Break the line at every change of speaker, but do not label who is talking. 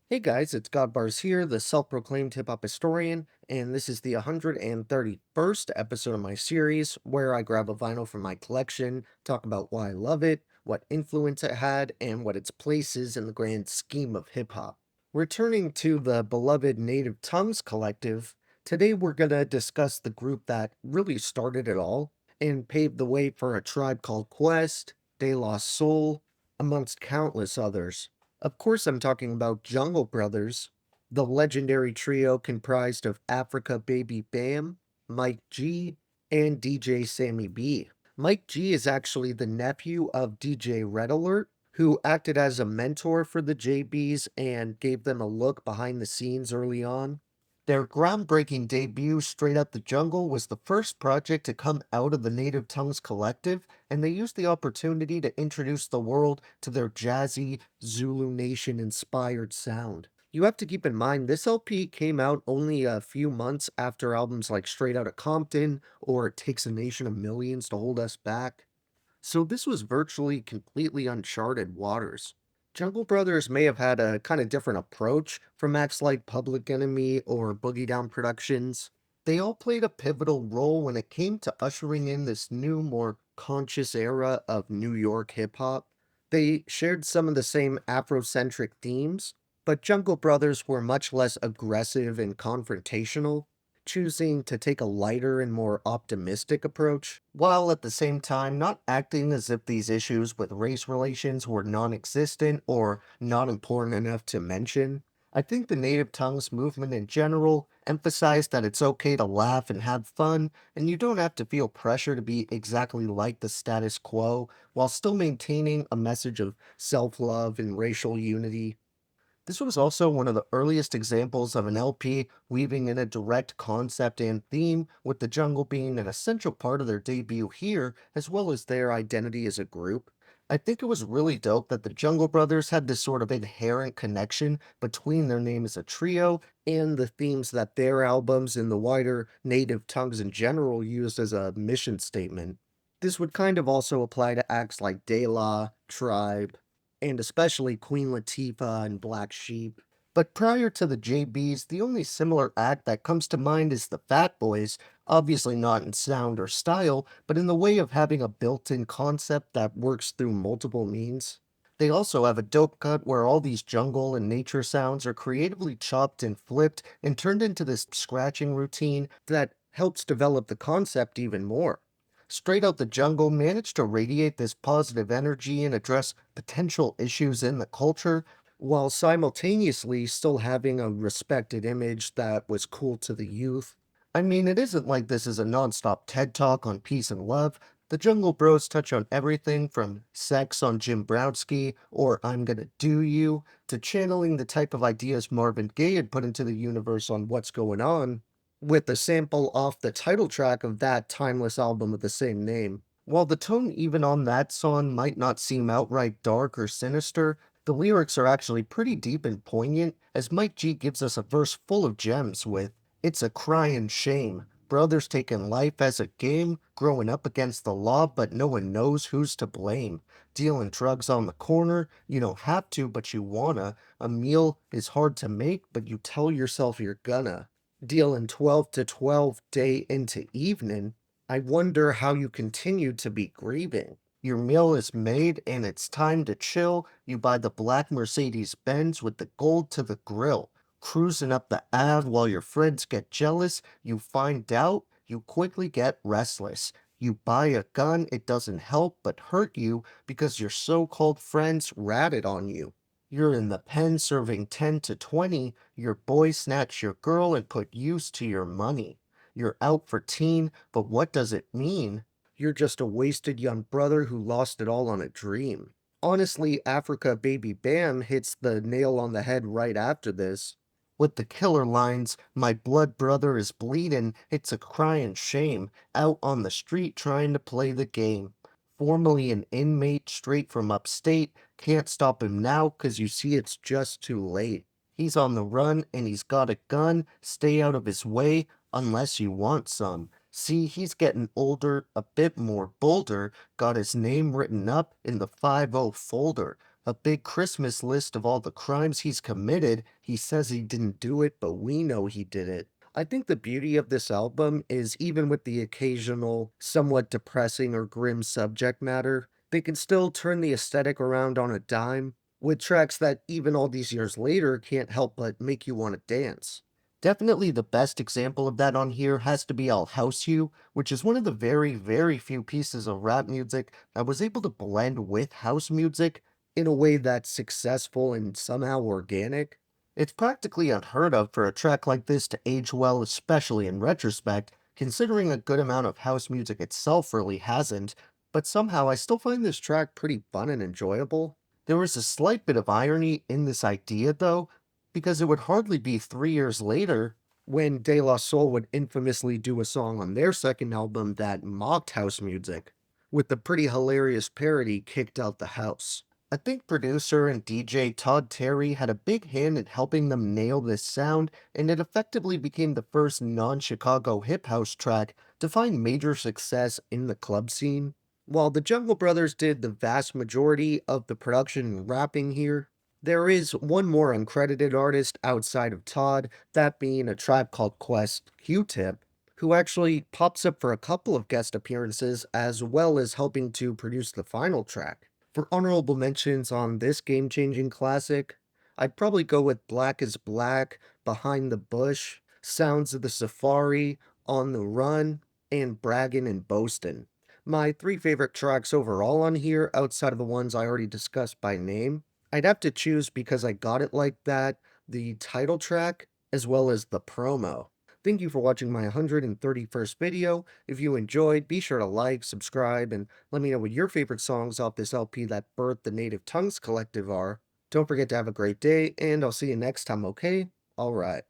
Hey guys, it's Godbars here, the self-proclaimed hip-hop historian, and this is the 131st episode of my series where I grab a vinyl from my collection, talk about why I love it, what influence it had, and what its place is in the grand scheme of hip-hop. Returning to the beloved Native Tongues Collective, today we're gonna discuss the group that really started it all and paved the way for a tribe called Quest, De La Soul, amongst countless others. Of course, I'm talking about Jungle Brothers, the legendary trio comprised of Africa Baby Bam, Mike G, and DJ Sammy B. Mike G is actually the nephew of DJ Red Alert, who acted as a mentor for the JBs and gave them a look behind the scenes early on. Their groundbreaking debut, Straight Up the Jungle, was the first project to come out of the Native Tongues Collective, and they used the opportunity to introduce the world to their jazzy, Zulu Nation-inspired sound. You have to keep in mind, this LP came out only a few months after albums like Straight Outta Compton or It Takes a Nation of Millions to Hold Us Back. So this was virtually completely uncharted waters. Jungle Brothers may have had a kind of different approach from acts like Public Enemy or Boogie Down Productions. They all played a pivotal role when it came to ushering in this new, more conscious era of New York hip hop. They shared some of the same Afrocentric themes, but Jungle Brothers were much less aggressive and confrontational, choosing to take a lighter and more optimistic approach, while at the same time not acting as if these issues with race relations were non existent or not important enough to mention. I think the native tongues movement in general emphasized that it's okay to laugh and have fun, and you don't have to feel pressure to be exactly like the status quo while still maintaining a message of self love and racial unity. This was also one of the earliest examples of an LP weaving in a direct concept and theme, with the jungle being an essential part of their debut here, as well as their identity as a group. I think it was really dope that the Jungle Brothers had this sort of inherent connection between their name as a trio and the themes that their albums and the wider native tongues in general used as a mission statement. This would kind of also apply to acts like De La, Tribe, and especially Queen Latifah and Black Sheep. But prior to the JBs, the only similar act that comes to mind is the Fat Boys, obviously not in sound or style, but in the way of having a built-in concept that works through multiple means. They also have a dope cut where all these jungle and nature sounds are creatively chopped and flipped and turned into this scratching routine that helps develop the concept even more. Straight Out the Jungle managed to radiate this positive energy and address potential issues in the culture while simultaneously still having a respected image that was cool to the youth. I mean, it isn't like this is a nonstop TED talk on peace and love. The Jungle Bros touch on everything from sex on Jim Brodsky or I'm Gonna Do You to channeling the type of ideas Marvin Gaye had put into the universe on What's Going On, with the sample off the title track of that timeless album of the same name. While the tone even on that song might not seem outright dark or sinister, the lyrics are actually pretty deep and poignant, as Mike G gives us a verse full of gems with, "It's a crying shame. Brothers taking life as a game, growing up against the law, but no one knows who's to blame. Dealing drugs on the corner, you don't have to, but you wanna. A meal is hard to make, but you tell yourself you're gonna. Dealing 12 to 12 day into evening, I wonder how you continue to be grieving. Your meal is made and it's time to chill. You buy the black Mercedes Benz with the gold to the grill. Cruising up the Ave while your friends get jealous. You find out, you quickly get restless. You buy a gun, it doesn't help but hurt you because your so called friends ratted on you. You're in the pen serving 10 to 20. Your boy snatched your girl and put use to your money. You're out for teen, but what does it mean? You're just a wasted young brother who lost it all on a dream." Honestly, Africa Baby Bam hits the nail on the head right after this, with the killer lines, "My blood brother is bleeding, it's a crying shame, out on the street trying to play the game. Formerly an inmate straight from upstate, can't stop him now 'cause you see it's just too late. He's on the run and he's got a gun, stay out of his way unless you want some. See, he's getting older, a bit more bolder, got his name written up in the 50 folder. A big Christmas list of all the crimes he's committed. He says he didn't do it, but we know he did it. I think the beauty of this album is even with the occasional, somewhat depressing or grim subject matter, they can still turn the aesthetic around on a dime with tracks that even all these years later can't help but make you want to dance. Definitely the best example of that on here has to be I'll House You, which is one of the very, very few pieces of rap music that was able to blend with house music in a way that's successful and somehow organic. It's practically unheard of for a track like this to age well, especially in retrospect, considering a good amount of house music itself really hasn't, but somehow I still find this track pretty fun and enjoyable. There was a slight bit of irony in this idea, though, because it would hardly be 3 years later when De La Soul would infamously do a song on their second album that mocked house music, with the pretty hilarious parody Kicked Out the House. I think producer and DJ Todd Terry had a big hand in helping them nail this sound, and it effectively became the first non-Chicago hip house track to find major success in the club scene. While the Jungle Brothers did the vast majority of the production and rapping here, there is one more uncredited artist outside of Todd, that being a Tribe Called Quest, Q-Tip, who actually pops up for a couple of guest appearances as well as helping to produce the final track. For honorable mentions on this game-changing classic, I'd probably go with Black is Black, Behind the Bush, Sounds of the Safari, On the Run, and Braggin' and Boastin'. My three favorite tracks overall on here, outside of the ones I already discussed by name, I'd have to choose Because I Got It Like That, the title track, as well as the promo. Thank you for watching my 131st video. If you enjoyed, be sure to like, subscribe, and let me know what your favorite songs off this LP that birthed the Native Tongues Collective are. Don't forget to have a great day, and I'll see you next time, okay? Alright.